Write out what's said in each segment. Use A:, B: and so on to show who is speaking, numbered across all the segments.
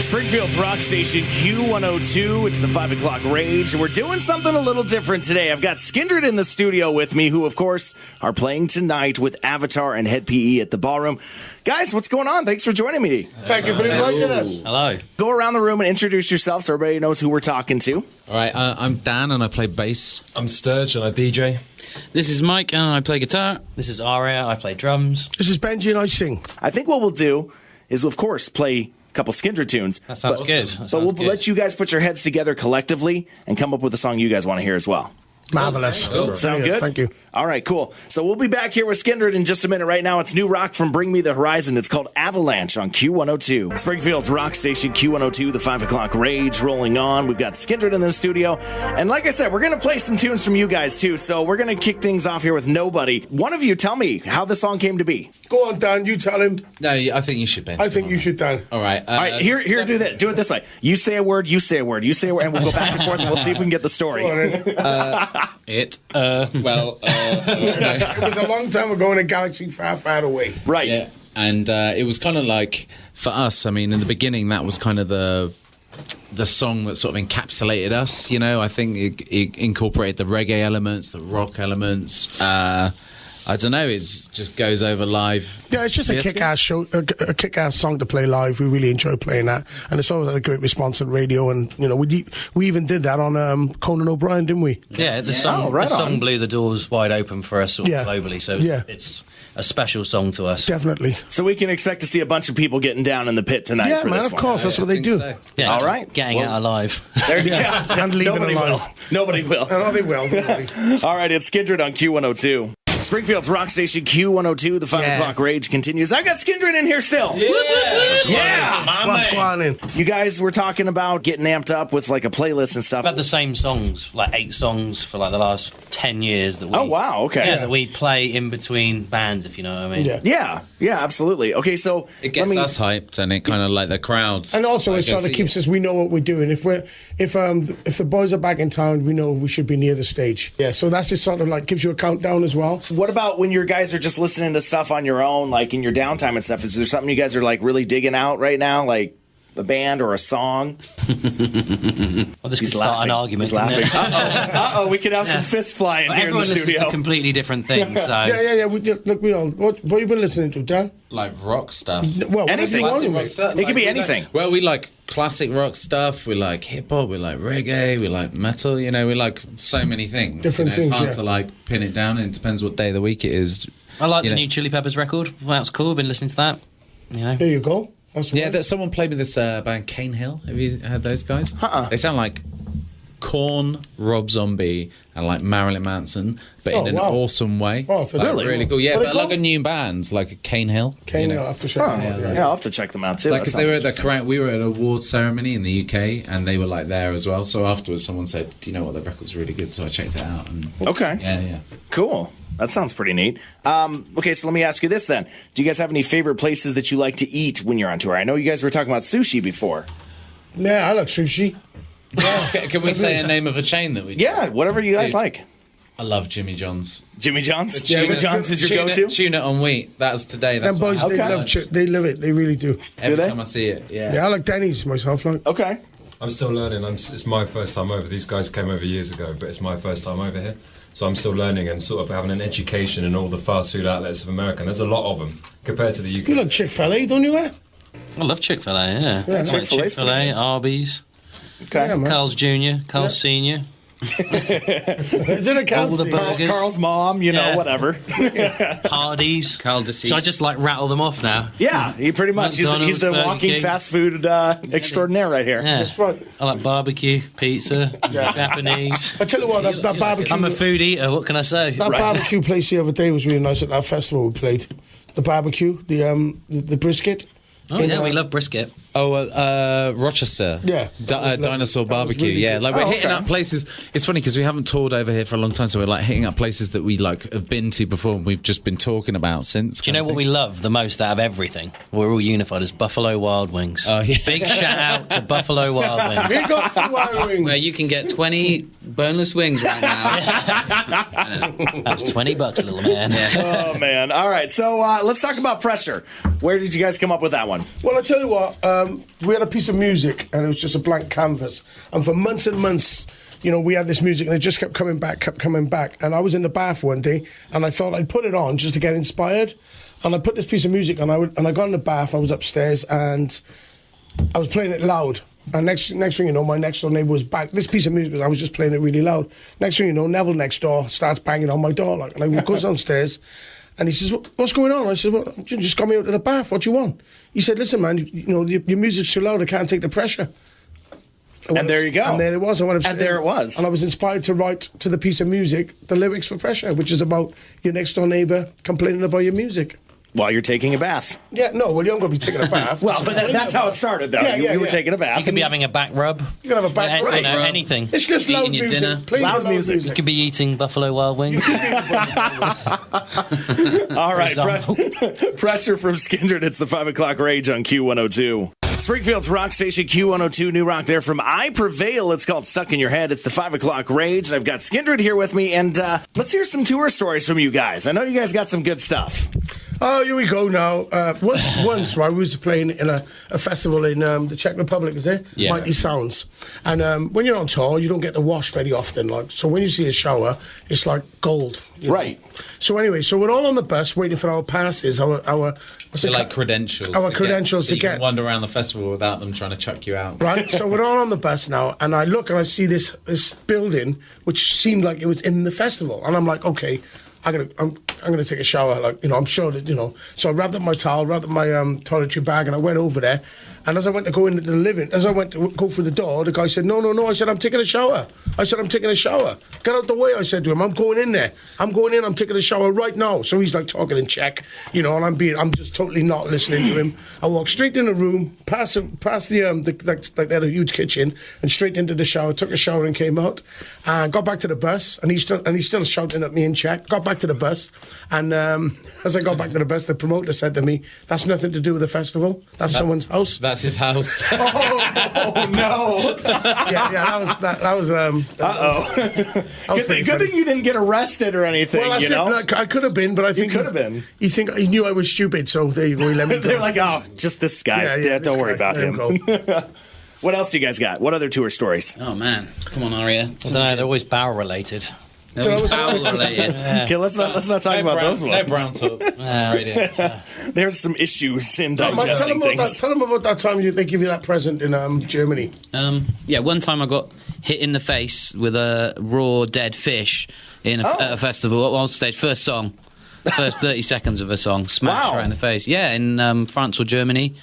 A: Springfield's rock station Q102. It's the 5 o'clock rage, and we're doing something a little different today. I've got Skindred in the studio with me, who, of course, are playing tonight with Avatar and Head PE at the ballroom. Guys, what's going on? Thanks for joining me.
B: Thank you for inviting us.
C: Hello.
A: Go around the room and introduce yourself so everybody knows who we're talking to.
D: All right, I'm Dan and I play bass.
E: I'm Sturge and I DJ.
C: This is Mike and I play guitar. This is Aria, I play drums.
B: This is Benji and I sing.
A: I think what we'll do is, of course, play couple Skindred tunes.
C: That sounds good.
A: But we'll let you guys put your heads together collectively and come up with a song you guys want to hear as well.
B: Marvelous.
A: Cool. Sound good?
B: Thank you.
A: All right, cool. So we'll be back here with Skindred in just a minute. Right now, it's new rock from Bring Me the Horizon. It's called Avalanche on Q102. Springfield's rock station Q102, the 5 o'clock rage rolling on. We've got Skindred in the studio. And like I said, we're going to play some tunes from you guys, too. So we're going to kick things off here with Nobody. One of you tell me how the song came to be.
B: Go on, Dan. You tell him.
D: No, I think you should, Ben.
B: I think you should, Dan.
D: All right.
A: All right, here, do that. Do it this way. You say a word, you say a word, you say a word, and we'll go back and forth, and we'll see if we can get the story.
B: Go on, then. It was a long time ago in a galaxy far, far away.
A: Right.
D: Yeah. And it was kind of like, for us, I mean, in the beginning, that was kind of the song that sort of encapsulated us, you know. I think it incorporated the reggae elements, the rock elements. I don't know, it just goes over live.
B: Yeah, it's just a kick-ass show, a kick-ass song to play live. We really enjoy playing that. And it's always had a great response on radio. And, you know, we even did that on Conan O'Brien, didn't we?
C: Yeah, the song blew the doors wide open for us globally. So it's a special song to us.
B: Definitely.
A: So we can expect to see a bunch of people getting down in the pit tonight
B: Yeah,
A: for
B: man,
A: this
B: of
A: one.
B: course. That's what they do.
D: So.
C: Yeah,
A: all right.
C: Getting out alive.
B: And leaving
A: Nobody
B: alive.
A: will. Nobody will.
B: No, they will.
A: All right, it's Skindred on Q102. Springfield's rock station Q102, the 5 o'clock rage continues. I got Skindred in here still. Yeah.
B: What's going on?
A: You guys were talking about getting amped up with like a playlist and stuff.
C: We've had the same songs, like 8 songs for like the last 10 years that we
A: Oh, wow, okay.
C: that we play in between bands, if you know what I mean.
B: Yeah.
A: Yeah, absolutely. Okay, so
D: It gets us hyped, and it kind of like the crowds.
B: And also,
D: like,
B: it sort of keeps us. We know what we're doing. If the boys are back in town, we know we should be near the stage. Yeah, so that's just sort of like gives you a countdown as well.
A: what about when your guys are just listening to stuff on your own, like in your downtime and stuff? Is there something you guys are like really digging out right now, like a band or a song?
C: Well, this could start an argument.
A: He's laughing. Uh-oh, we could have some fist flying here in the
C: Everyone listens
A: studio.
C: to completely different things. So.
B: Yeah. Look, we all. What have you been listening to, Dan?
D: like rock stuff.
B: Well,
A: Anything.
B: whatever you
D: Classic
B: want,
D: rock
B: mate.
D: stuff.
A: It could be
D: we
A: anything.
D: Like, well, we like classic rock stuff. We like hip hop. We like reggae. We like metal. You know, we like so many things.
B: Different
D: It's hard
B: things,
D: to like pin it down. And it depends what day of the week it is.
C: I like
D: You
C: the
D: know.
C: new Chili Peppers record. That's cool. I've been listening to that. You know.
B: There you go. That's
D: Yeah,
B: right.
D: someone played me this band Cane Hill. Have you heard those guys? They sound like Korn, Rob Zombie, and like Marilyn Manson, but in an
B: wow.
D: awesome way.
B: Oh, for
D: like,
B: really?
D: really cool. Yeah,
B: What are they
D: but like a
B: called?
D: new band, like a Cane Hill.
B: Cane
D: you know.
B: Hill, after check them out,
A: Yeah, I'll have to check them out too.
D: Like,
A: That
D: 'cause
A: sounds
D: they were at the
A: interesting.
D: we were at an award ceremony in the UK, and they were like there as well. So afterwards, someone said, "Do you know what? The record's really good." So I checked it out. And
A: Okay.
D: yeah.
A: Cool. That sounds pretty neat. Okay, so let me ask you this then. Do you guys have any favorite places that you like to eat when you're on tour? I know you guys were talking about sushi before.
B: Yeah, I like sushi.
D: Can we say a name of a chain that we?
A: Yeah, whatever you guys
D: Dude.
A: like.
D: I love Jimmy John's.
A: Jimmy John's?
B: Yeah,
A: Jimmy
B: but-
A: John's is your go-to?
D: Tuna on wheat. That's today. That's
B: Them boys,
D: what I
B: they
D: have.
B: love they love it. They really do.
D: Every
A: they?
D: time I see it,
B: Yeah, I like Denny's myself. Like,
A: Okay.
E: I'm still learning. It's my first time over. These guys came over years ago, but it's my first time over here. So I'm still learning and sort of having an education in all the fast food outlets of America. And there's a lot of them compared to the UK.
B: you like Chick-fil-A, don't you?
C: I love Chick-fil-A. Yeah,
B: Yeah,
C: Like
A: Chick-fil-A's
C: Chick-fil-A,
A: pretty good.
C: Arby's,
A: Okay.
B: Yeah, man.
C: Carl's Jr., Carl's Senior.
B: Is it a
C: All
B: Kelsey?
C: the burgers.
A: Carl's mom, you know,
C: Yeah.
A: whatever.
C: Hardee's.
D: Carl
C: So
D: deceased.
C: I just like rattle them off now.
A: Yeah, he pretty much. He's
C: McDonald's,
A: the
C: Burger
A: walking
C: King.
A: fast food extraordinaire right here.
C: Yeah.
B: That's right.
C: I like barbecue, pizza, Japanese.
B: I tell you what, that barbecue.
C: I'm a food eater. What can I say?
B: That barbecue place the other day was really nice at that festival we played. The barbecue, the brisket.
C: Oh yeah, we love brisket.
D: Rochester.
B: Yeah.
D: Dinosaur
B: That was
D: Barbecue.
B: really
D: Yeah,
B: good.
D: like we're
A: Oh,
D: hitting
A: okay.
D: up places. It's funny because we haven't toured over here for a long time, so we're like hitting up places that we like have been to before and we've just been talking about since.
C: Do you know what we love the most out of everything? We're all unified as Buffalo Wild Wings.
D: Oh, yeah.
C: Big shout out to Buffalo Wild Wings.
B: We got the Wild Wings.
F: Where you can get 20 boneless wings right now.
C: That's $20, little man.
A: Oh, man. All right, so let's talk about pressure. Where did you guys come up with that one?
B: Well, I tell you what, we had a piece of music, and it was just a blank canvas. And for months and months, we had this music, and it just kept coming back. And I was in the bath one day, and I thought I'd put it on just to get inspired. And I put this piece of music on, and I got in the bath, I was upstairs, and I was playing it loud. And next thing you know, my next door neighbour was back. This piece of music, I was just playing it really loud. Next thing you know, Neville next door starts banging on my door. And I goes downstairs, and he says, "What's going on?" I said, "Well, you just got me out of the bath. What do you want?" He said, "Listen, man, your music's too loud. I can't take the pressure."
A: And there you go.
B: And there it was. I went upstairs,
A: and there it was.
B: And I was inspired to write to the piece of music the lyrics for Pressure, which is about your next door neighbour complaining about your music.
A: While you're taking a bath.
B: Yeah, no, well, you aren't going to be taking a bath.
A: Well, but that's how it started, though. You were taking a bath.
C: You could be having a back rub.
B: You can have a back rub.
C: Anything.
B: It's just loud
F: Eating your
B: music.
F: dinner.
A: Loud music.
C: You could be eating Buffalo Wild Wings.
A: All right, pressure from Skindred. It's the 5 o'clock rage on Q102. Springfield's rock station Q102, new rock there from I Prevail. It's called Stuck in Your Head. It's the 5 o'clock rage. I've got Skindred here with me, and let's hear some tour stories from you guys. I know you guys got some good stuff.
B: Oh, here we go now. Once, right, we was playing in a festival in the Czech Republic, is it?
D: Yeah.
B: Mighty Sounds. And when you're on tour, you don't get to wash very often. So when you see a shower, it's like gold.
A: Right.
B: So anyway, we're all on the bus waiting for our passes,
D: credentials.
B: Our credentials
D: so
B: to
D: you
B: get.
D: can wander around the festival without them trying to chuck you out.
B: Right, so we're all on the bus now, and I look and I see this building, which seemed like it was in the festival, and I'm like, okay, I'm gonna take a shower, I'm sure that So I wrapped up my towel, wrapped up my toiletry bag, and I went over there. And as I went to go into the living, as I went to go through the door, the guy said, "No." I said, "I'm taking a shower." Get out the way, I said to him. I'm going in there. I'm taking a shower right now. So he's like talking in Czech, and I'm just totally not listening to him. I walked straight in the room, past they had a huge kitchen, and straight into the shower. Took a shower and came out, and got back to the bus. And he's still shouting at me in Czech. Got back to the bus, and as I got back to the bus, the promoter said to me, "That's nothing to do with the festival. That's someone's house."
D: That's his house.
A: Oh no!
B: That was.
A: Good thing you didn't get arrested or anything.
B: Well, I could have been, but I think
A: you could have been.
B: You think he knew I was stupid, so there you go. He let me go.
A: They're like, "Oh, just this guy. Don't worry about him." What else do you guys got? What other tour stories?
F: Oh man, come on, Aria.
C: They're always barrel related.
F: Bowel related.
A: Okay, let's not talk about those ones.
D: No brown talk.
A: There's some issues in digesting things.
B: Tell them about that time they give you that present in Germany.
F: One time I got hit in the face with a raw dead fish at a festival on stage. First song, first 30 seconds of a song, smashed right in the face. Yeah, in France or Germany.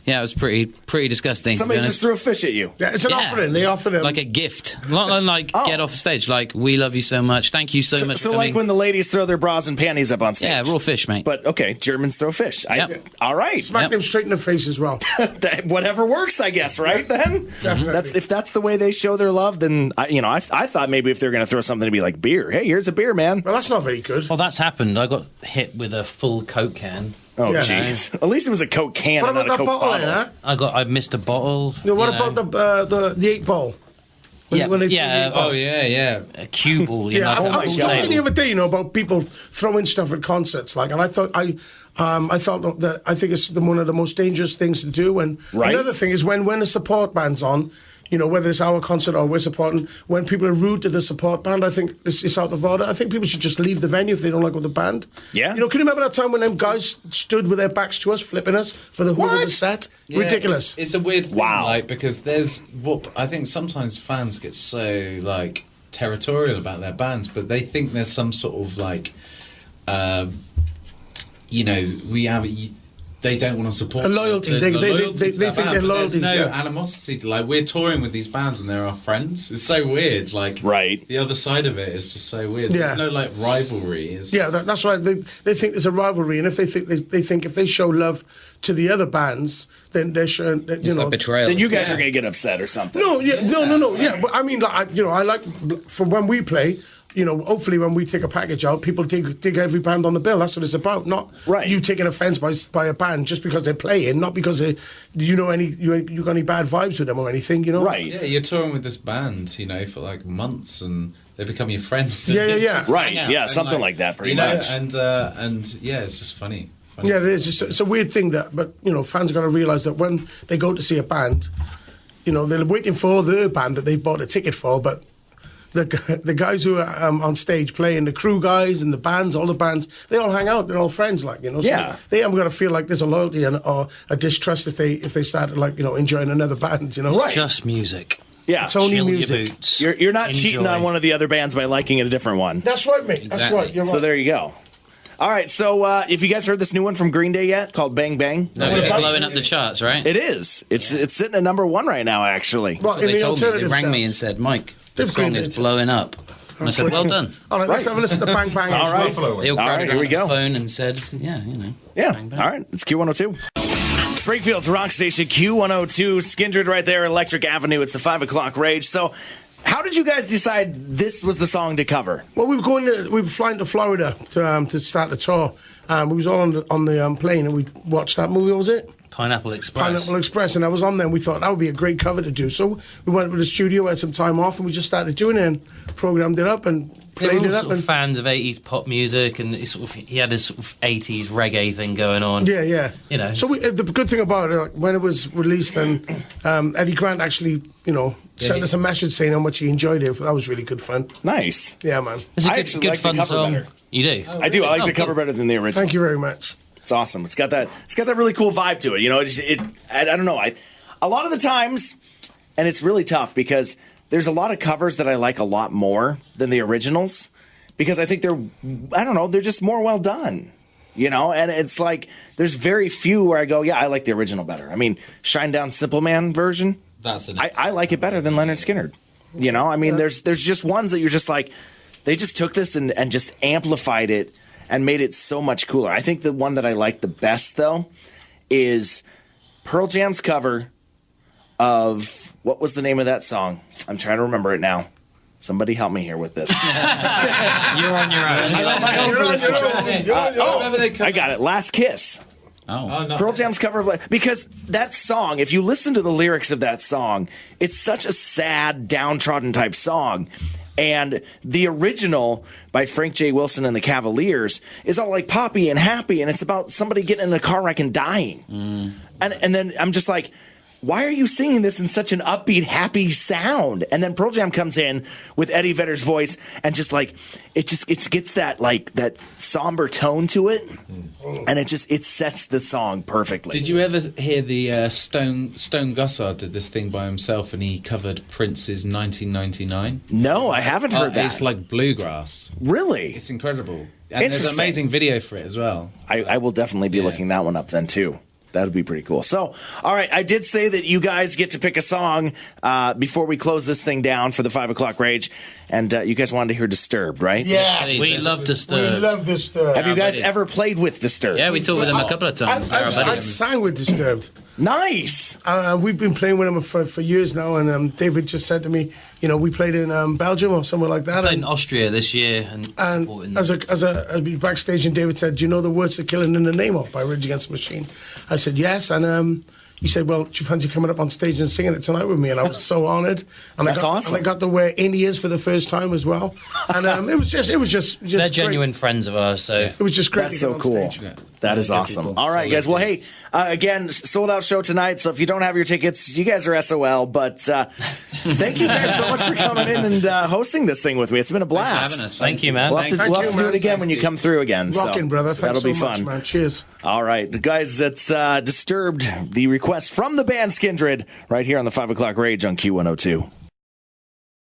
F: Yeah, it was pretty disgusting.
A: Somebody just threw a fish at you.
B: Yeah, it's an offering. They offer them
F: like a gift, not like get off stage. Like, we love you so much. Thank you so much.
A: So
F: for
A: like
F: coming.
A: when the ladies throw their bras and panties up on stage.
F: Yeah, raw fish, mate.
A: But okay, Germans throw fish.
F: Yep.
A: All right,
B: smack them straight in the face as well.
A: Whatever works, I guess. Right then.
B: Definitely.
A: If that's the way they show their love, then I thought maybe if they're going to throw something to be like beer. Hey, here's a beer, man.
B: Well, that's not very good.
C: Well, that's happened. I got hit with a full Coke can.
A: Oh, jeez. At least it was a Coke can and not a Coke bottle.
C: I missed a bottle.
B: What about the 8 ball?
C: Yeah.
D: Yeah.
C: A cue ball.
B: I
A: God.
B: was talking the other day, about people throwing stuff at concerts, and I thought I think it's one of the most dangerous things to do. And another thing is when a support band's on, whether it's our concert or we're supporting, when people are rude to the support band, I think it's out of order. I think people should just leave the venue if they don't like the band.
A: Yeah.
B: Can you remember that time when them guys stood with their backs to us, flipping us for the whole of the set?
D: Yeah,
B: Ridiculous.
D: It's a weird thing,
A: Wow.
D: because there's what I think sometimes fans get so territorial about their bands, but they think there's some sort of they don't want to support
B: a loyalty. They think they're loyalty.
D: There's no animosity. We're touring with these bands and they're our friends. It's so weird. The other side of it is just so weird.
B: Yeah.
D: There's no rivalry.
B: That's right. They think there's a rivalry, and if they think if they show love to the other bands, then they're showing.
F: It's like betrayal.
A: Then you guys are going to get upset or something.
B: No. Yeah, but I mean, I like from when we play. hopefully when we take a package out, people dig every band on the bill. That's what it's about. Not you taking offence by a band just because they're playing, not because you got any bad vibes with them or anything,
A: Right.
D: Yeah, you're touring with this band, for like months, and they become your friends.
B: Yeah.
A: Right. Yeah, something like that, pretty much.
D: And yeah, it's just funny.
B: Yeah, it is. It's a weird thing but fans got to realise that when they go to see a band, they're waiting for their band that they've bought a ticket for, but the guys who are on stage playing, the crew guys and the bands, all the bands, they all hang out. They're all friends, So they haven't got to feel like there's a loyalty or a distrust if they start enjoying another band.
F: It's just music.
A: Yeah,
B: it's only
F: Chill
B: music.
F: Your boots.
A: You're not
F: Enjoy.
A: cheating on one of the other bands by liking a different one.
B: That's right, mate. That's
D: Exactly.
B: right. You're right.
A: So there you go. All right, so if you guys heard this new one from Green Day yet, called Bang Bang?
F: No, it's blowing up the charts, right?
A: It is. It's sitting at number 1 right now, actually.
B: Well, in
F: They
B: the
F: told me. They
B: alternative
F: rang me and
B: charts.
F: said, Mike, the
B: They've
F: song
B: Green
F: is
B: Day.
F: blowing up. And I said, well done.
B: All right, let's have a listen to Bang Bang.
A: All right.
E: Buffalo.
F: They all
A: All right,
F: crowded
A: here we
F: around
A: go.
F: the phone and said, yeah,
A: Yeah,
F: Bang Bang.
A: all right. It's Q102. Springfield's Rock Station, Q102. Skindred right there, Electric Avenue. It's the 5 o'clock rage. So how did you guys decide this was the song to cover?
B: Well, we were flying to Florida to start the tour. We was all on the plane and we watched that movie. What was it?
F: Pineapple Express.
B: Pineapple Express, and I was on there and we thought that would be a great cover to do. So we went to the studio, had some time off, and we just started doing it and programmed it up and
G: They
B: played
G: were
B: it
G: all
B: up.
G: sort of fans of 80s pop music, and he had this sort of 80s reggae thing going on.
B: Yeah.
G: So
B: the good thing about it, when it was released, and Eddie Grant actually, sent us a message saying how much he enjoyed it. That was really good fun.
A: Nice.
B: Yeah, man.
G: It's a
A: I
G: good,
A: actually
G: good
A: like the
G: fun
A: cover
G: song.
A: better.
G: You do?
A: I do. I like the cover
G: cool.
A: better than the original.
B: Thank you very much.
A: It's awesome. It's got that really cool vibe to it. I don't know. A lot of the times, and it's really tough because there's a lot of covers that I like a lot more than the originals because I think they're just more well done. And it's like there's very few where I go, yeah, I like the original better. I mean, Shine Down Simple Man version, I like it better than Leonard Skynyrd. There's just ones that you're just like, they just took this and just amplified it and made it so much cooler. I think the one that I like the best, though, is Pearl Jam's cover of, what was the name of that song? I'm trying to remember it now. Somebody help me here with this.
G: You're on your own.
A: I got it. Last Kiss.
F: Oh.
D: no.
A: Pearl Jam's cover of, because that song, if you listen to the lyrics of that song, it's such a sad, downtrodden type song. And the original by Frank J. Wilson and the Cavaliers is all like poppy and happy, and it's about somebody getting in a car wreck and dying. And then I'm just like, why are you singing this in such an upbeat, happy sound? And then Pearl Jam comes in with Eddie Vedder's voice, and just like it gets that that somber tone to it, and it sets the song perfectly.
D: Did you ever hear the Stone Gossard did this thing by himself, and he covered Prince's 1999?
A: No, I haven't heard that.
D: It's like bluegrass.
A: Really?
D: It's incredible. And there's an
A: Interesting.
D: amazing video for it as well.
A: I will definitely be looking that one up then too. That would be pretty cool. So, all right, I did say that you guys get to pick a song before we close this thing down for the 5 o'clock rage, and you guys wanted to hear Disturbed, right?
B: Yes.
G: We love Disturbed.
B: We love Disturbed.
A: Have you guys
F: buddies.
A: ever played with Disturbed?
F: Yeah, we talked with them a couple of times. They're our
B: I
F: buddies.
B: sang with Disturbed.
A: Nice.
B: We've been playing with them for years now, and David just said to me, we played in Belgium or somewhere like that.
G: Played in Austria this year and supporting
B: And as I was backstage, and David said, "Do you know the words to Killing in the Name of by Rage Against the Machine?" I said, "Yes," and he said, "Well, do you fancy coming up on stage and singing it tonight with me?" And I was so honoured. And
A: That's awesome.
B: And I got to wear in-ears for the first time as well. And it was just
G: They're
B: great.
G: genuine friends of ours, so
B: It was just great.
A: That's
B: to
A: so
B: get on
A: cool.
B: stage.
A: That is awesome. All right, guys. Well, hey, again, sold out show tonight. So if you don't have your tickets, you guys are SOL. But thank you guys so much for coming in and hosting this thing with me. It's been a
F: Thanks for
A: blast.
F: having us.
G: thank you, man.
A: We'll have to,
B: Thank
A: we'll
B: you,
A: have to do
B: man.
A: it again when you come through again.
B: Rocking,
A: so
B: brother. Thanks
A: that'll be
B: so
A: fun.
B: much, man. Cheers.
A: All right, guys, it's Disturbed, the request from the band Skindred, right here on the 5 o'clock rage on Q102.